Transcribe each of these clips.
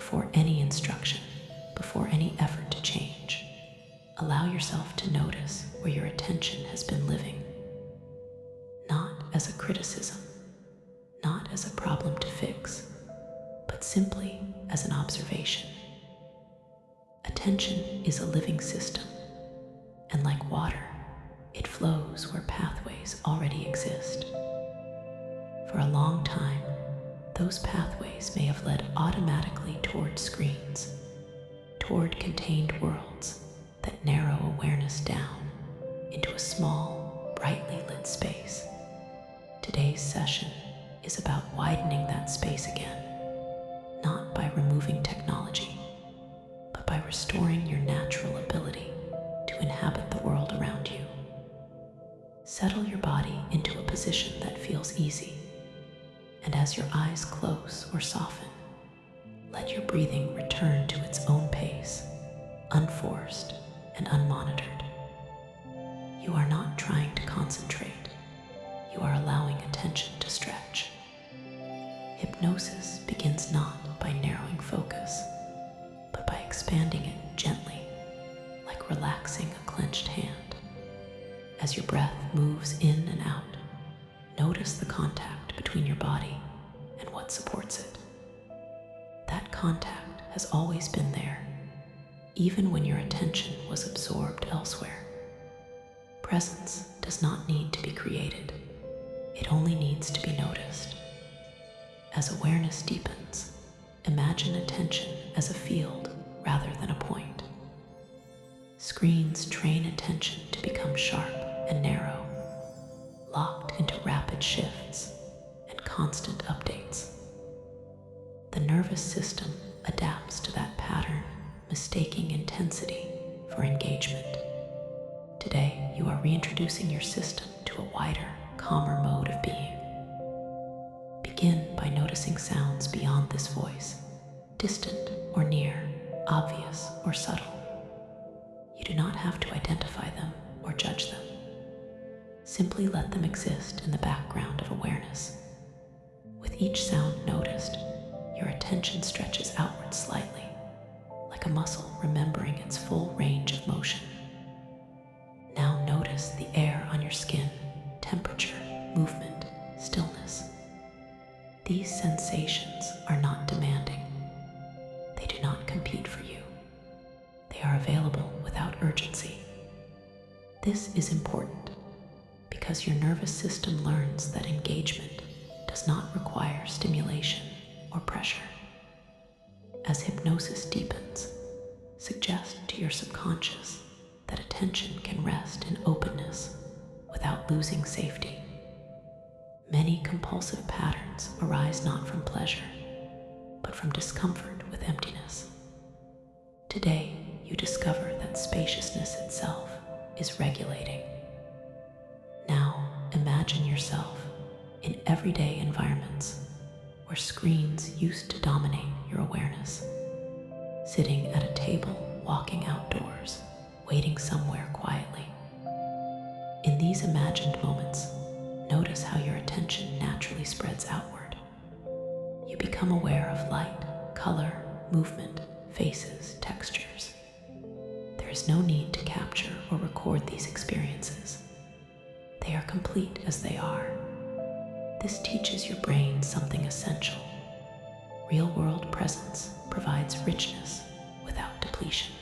before any instruction, before any effort to change. Allow yourself to notice where your attention has been living, not as a criticism, not as a problem to fix, but simply as an observation. Attention is a living system, and like water, it flows where pathways already exist. For a long time, those pathways may have led automatically toward screens, toward contained worlds that narrow awareness down into a small, brightly lit space. Today's session is about widening that space again, not by removing technology, but by restoring your natural ability to inhabit the world around you. Settle your body into a position that feels easy, and as your eyes close or soften, let your breathing return to its own pace, unforced and unmonitored. You are not trying to concentrate. You are allowing attention to stretch. Hypnosis begins not by narrowing focus, but by expanding it gently, like relaxing a clenched hand. As your breath moves in and out, notice the contact between your body and what supports it. That contact has always been there, even when your attention was absorbed elsewhere. Presence does not need to be created. It only needs to be noticed. As awareness deepens, imagine attention as a field rather than a point. Screens train attention to become sharp and narrow, locked into rapid shifts and constant updates. The nervous system adapts to that pattern, mistaking intensity for engagement. Today, you are reintroducing your system to a wider, calmer mode of being. Begin by noticing sounds beyond this voice, distant or near, obvious or subtle. You do not have to identify them or judge them. Simply let them exist in the background of awareness. With each sound noticed, your attention stretches outward slightly, like a muscle remembering its full range of motion. Now notice the air on your skin, temperature, movement, stillness. These sensations are not demanding. They do not compete for you. They are available without urgency. This is important because your nervous system learns that engagement does not require stimulation or pressure. As hypnosis deepens, suggest to your subconscious that attention can rest in openness without losing safety. Many compulsive patterns arise not from pleasure, but from discomfort with emptiness. Today, you discover that spaciousness itself is regulating. Now, imagine yourself in everyday environments where screens used to dominate your awareness. Sitting at a table, walking outdoors, waiting somewhere quietly. In these imagined moments, notice how your attention naturally spreads outward. You become aware of light, color, movement, faces, textures. There is no need to capture or record these experiences. They are complete as they are. This teaches your brain something essential. Real-world presence provides richness without depletion.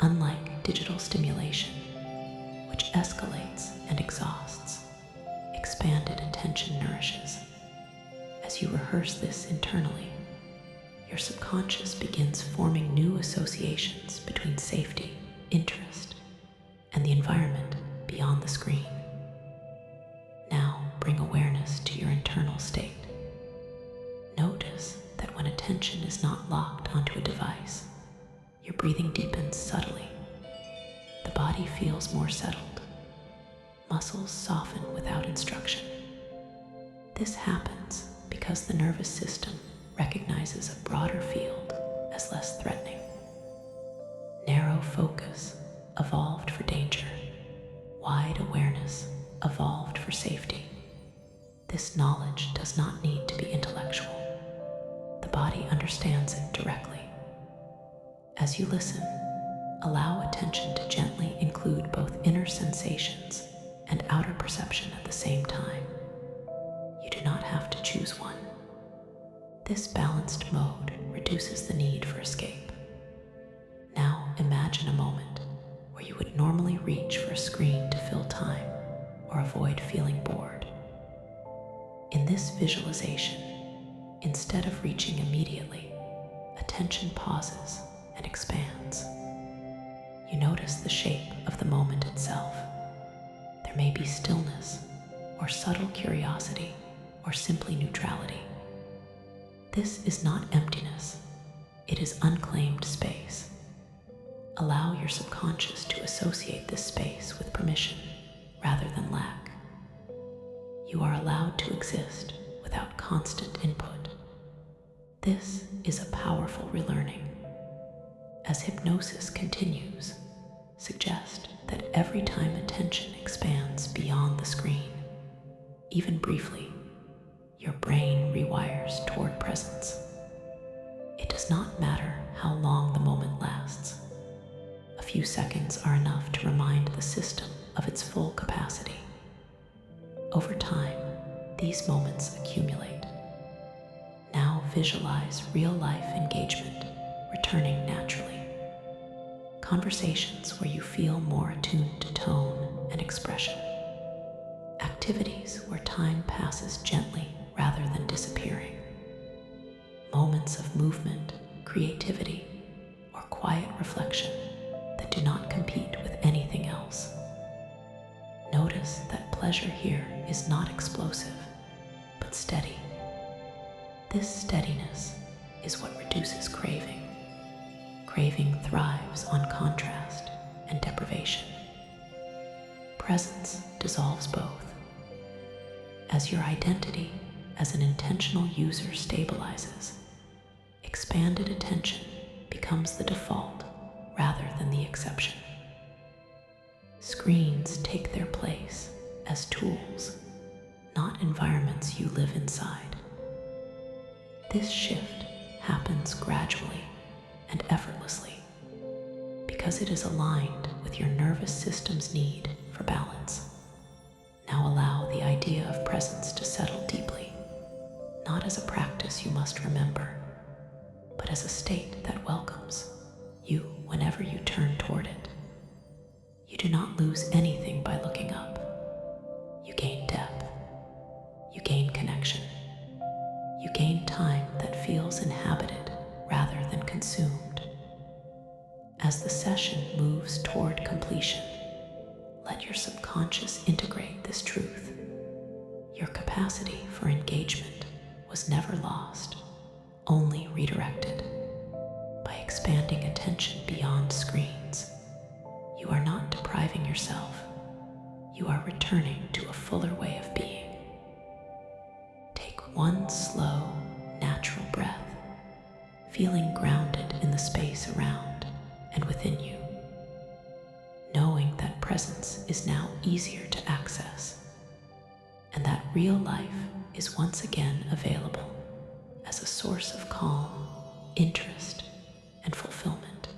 Unlike digital stimulation, which escalates and exhausts, expanded attention nourishes. As you rehearse this internally, your subconscious begins forming new associations between safety, interest, and the environment beyond the screen. Now bring awareness to your internal state. Notice that when attention is not locked onto a device, your breathing deepens subtly. The body feels more settled. Muscles soften without instruction. This happens because the nervous system recognizes a broader field as less threatening. Narrow focus evolved for danger. Wide awareness evolved for safety. This knowledge does not need to be intellectual. The body understands understands it directly. As you listen, allow attention to gently include both inner sensations and outer perception at the same time. You do not have to choose one. This balanced mode reduces the need for escape. Now imagine a moment where you would normally reach for a screen to fill time or avoid feeling bored. In this visualization, instead of reaching immediately, attention pauses and expands. You notice the shape of the moment itself. There may be stillness, or subtle curiosity, or simply neutrality. This is not emptiness, it is unclaimed space. Allow your subconscious to associate this space with permission rather than lack. You are allowed to exist without constant input. This is a powerful relearning. As hypnosis continues, suggest that every time attention expands beyond the screen, even briefly, your brain rewires toward presence. It does not matter how long the moment lasts. A few seconds are enough to remind the system of its full capacity. Over time, these moments accumulate. Now visualize real-life engagement returning naturally. Conversations where you feel more attuned to tone and expression. Activities where time passes gently rather than disappearing. Moments of movement, creativity, or quiet reflection that do not compete with anything else. Notice that pleasure here is not explosive, but steady. This steadiness is what reduces craving. Craving thrives on contrast and deprivation. Presence dissolves both. As your identity as an intentional user stabilizes, expanded attention becomes the default rather than the exception. Screens take their place as tools, not environments you live inside. This shift happens gradually and effortlessly because it is aligned with your nervous system's need for balance. Now allow the idea of presence to settle deeply, not as a practice you must remember, but as a state that welcomes you whenever you turn toward it. You do not lose anything by looking up. You gain depth. You gain connection. You gain time that feels inhabited rather than consumed. As the session moves toward completion, let your subconscious integrate this truth. Your capacity for engagement was never lost, only redirected. By expanding attention beyond screens, you are not depriving yourself. You are returning to a fuller way of being. Take one slow, natural breath, feeling grounded in the space around and within you, knowing that presence is now easier to access, and that real life is once again available as a source of calm, interest, and fulfillment.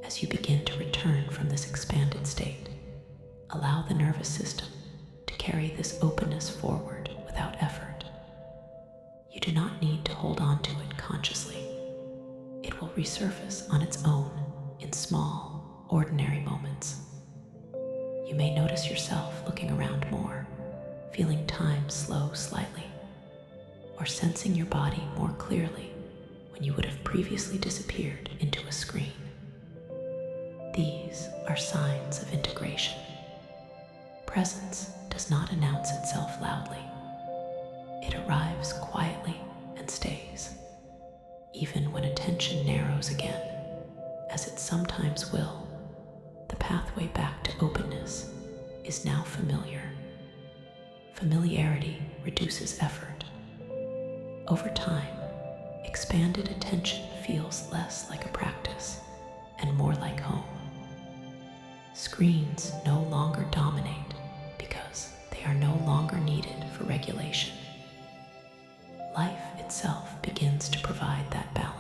As you begin to return from this expanded state, allow the nervous system to carry this openness forward without effort. You do not need to hold on to it consciously. It will resurface on its own in small, ordinary moments. You may notice yourself looking around more, feeling time slow slightly, or sensing your body more clearly when you would have previously disappeared into a screen. These are signs of integration. Presence does not announce itself loudly. It arrives quietly and stays, even when attention narrows again, as it sometimes will. The pathway back to openness is now familiar. Familiarity reduces effort. Over time, expanded attention feels less like a practice and more like home. Screens no longer dominate because they are no longer needed for regulation. Life itself begins to provide that balance.